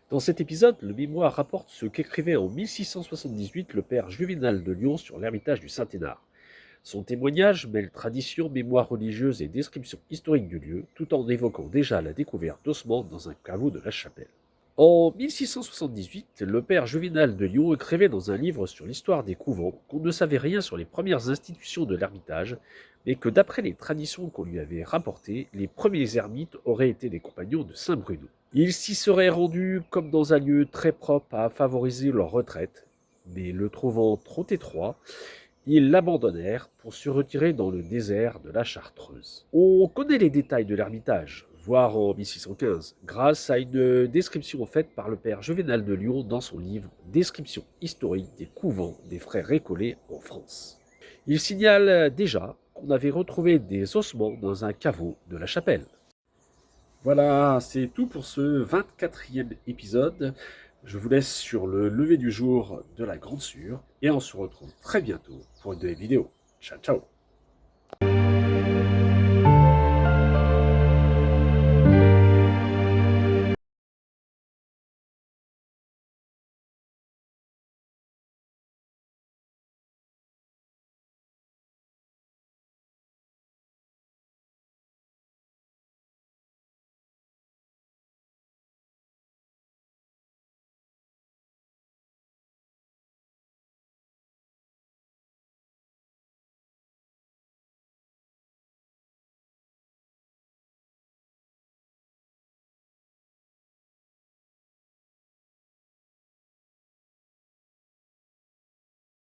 Dans cet épisode, le mémoire rapporte ce qu'écrivait en 1678 le père Juvénal de Lyon sur l'ermitage du Saint-Hénard. Son témoignage mêle tradition, mémoire religieuse et description historique du lieu, tout en évoquant déjà la découverte d'ossements dans un caveau de la chapelle. En 1678, le père Juvénal de Lyon écrivait dans un livre sur l'histoire des couvents qu'on ne savait rien sur les premières institutions de l'ermitage, mais que d'après les traditions qu'on lui avait rapportées, les premiers ermites auraient été les compagnons de Saint Bruno. Ils s'y seraient rendus comme dans un lieu très propre à favoriser leur retraite, mais le trouvant trop étroit, ils l'abandonnèrent pour se retirer dans le désert de la Chartreuse. On connaît les détails de l'ermitage, voire en 1615, grâce à une description faite par le père Juvénal de Lyon dans son livre Description historique des couvents des frères Récollets en France. Il signale déjà qu'on avait retrouvé des ossements dans un caveau de la chapelle. Voilà, c'est tout pour ce 24e épisode. Je vous laisse sur le lever du jour de la Grande Sûre et on se retrouve très bientôt pour une nouvelle vidéo. Ciao, ciao!